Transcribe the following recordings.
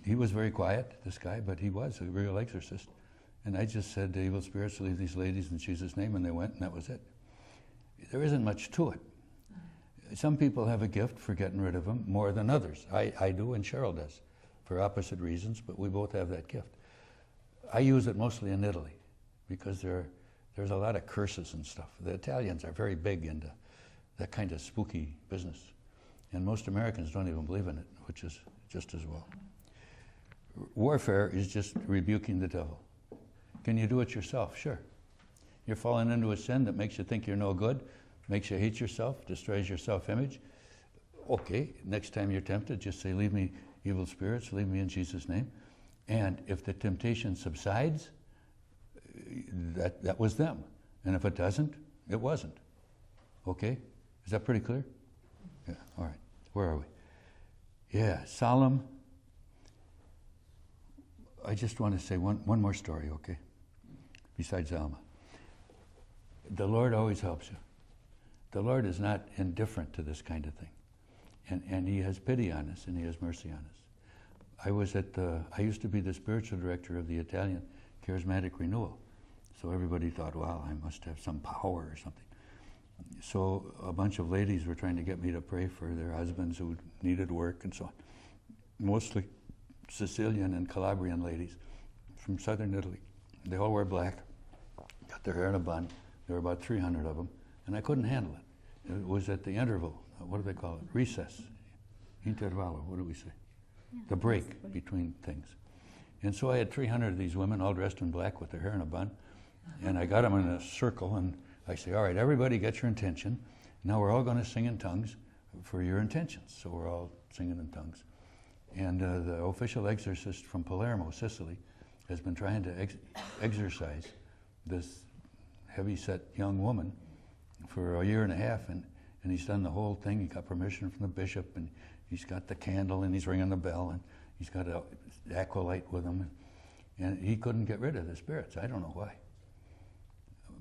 he was very quiet, this guy, but he was a real exorcist. And I just said, the evil spirits, leave these ladies in Jesus' name, and they went, and that was it. There isn't much to it. Some people have a gift for getting rid of them more than others. I do, and Cheryl does, for opposite reasons, but we both have that gift. I use it mostly in Italy, because there's a lot of curses and stuff. The Italians are very big into that kind of spooky business. And most Americans don't even believe in it, which is just as well. Warfare is just rebuking the devil. Can you do it yourself? Sure. You're falling into a sin that makes you think you're no good, makes you hate yourself, destroys your self-image. Okay, next time you're tempted, just say, leave me, evil spirits, leave me in Jesus' name. And if the temptation subsides, that was them. And if it doesn't, it wasn't. Okay? Is that pretty clear? Yeah, all right. Where are we? Yeah, solemn. I just want to say one more story, okay? Besides Alma. The Lord always helps you. The Lord is not indifferent to this kind of thing. And he has pity on us, and he has mercy on us. I used to be the spiritual director of the Italian Charismatic Renewal. So everybody thought, wow, I must have some power or something. So a bunch of ladies were trying to get me to pray for their husbands who needed work and so on. Mostly Sicilian and Calabrian ladies from southern Italy. They all wear black, got their hair in a bun. There were about 300 of them, and I couldn't handle it. It was at the interval. What do they call it? Recess. Intervallo, what do we say? Yeah, the break between things. And so I had 300 of these women all dressed in black with their hair in a bun, and I got them in a circle, and I say, all right, everybody get your intention. Now we're all going to sing in tongues for your intentions. So we're all singing in tongues. And the official exorcist from Palermo, Sicily, has been trying to exorcise this heavy-set young woman for a year and a half, and he's done the whole thing. He got permission from the bishop, and he's got the candle, and he's ringing the bell, and he's got an acolyte with him, and he couldn't get rid of the spirits. I don't know why.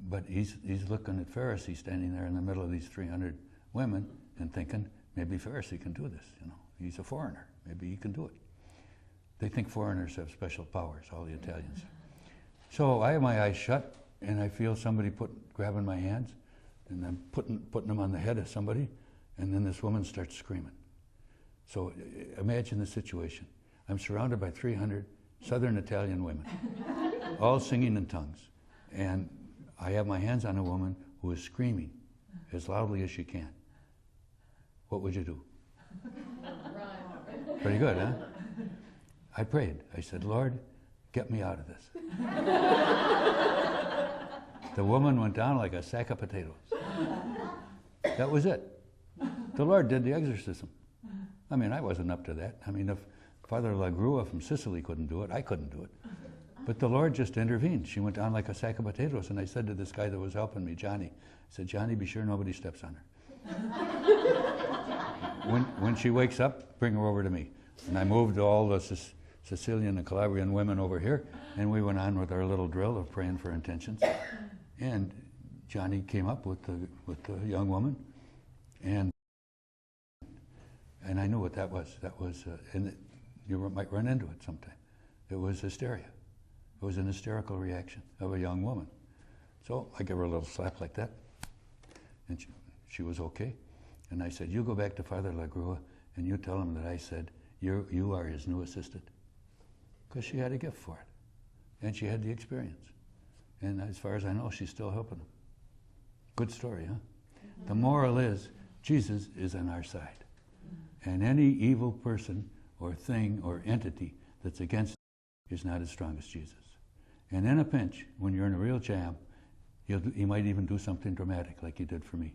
But he's looking at Faricy standing there in the middle of these 300 women and thinking, maybe Faricy can do this, you know. He's a foreigner. Maybe he can do it. They think foreigners have special powers, all the Italians. So I have my eyes shut, and I feel somebody grabbing my hands, and then putting them on the head of somebody, and then this woman starts screaming. So imagine the situation. I'm surrounded by 300 southern Italian women, all singing in tongues. And I have my hands on a woman who is screaming as loudly as she can. What would you do? Pretty good, huh? I prayed. I said, Lord, get me out of this. The woman went down like a sack of potatoes. That was it. The Lord did the exorcism. I mean, I wasn't up to that. I mean, if Father Lagrua from Sicily couldn't do it, I couldn't do it. But the Lord just intervened. She went down like a sack of potatoes, and I said to this guy that was helping me, Johnny, I said, Johnny, be sure nobody steps on her. When she wakes up, bring her over to me. And I moved all the Sicilian and Calabrian women over here, and we went on with our little drill of praying for intentions. And Johnny came up with the young woman, and I knew what that was. That was, and you might run into it sometime. It was hysteria. It was an hysterical reaction of a young woman. So I gave her a little slap like that, and she was okay. And I said, you go back to Father Lagrua, and you tell him that I said, you are his new assistant. Because she had a gift for it, and she had the experience. And as far as I know, she's still helping him. Good story, huh? Mm-hmm. The moral is, Jesus is on our side. And any evil person or thing or entity that's against is not as strong as Jesus. And in a pinch, when you're in a real jam, he might even do something dramatic like he did for me.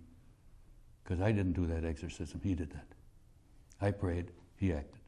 Because I didn't do that exorcism, he did that. I prayed, he acted.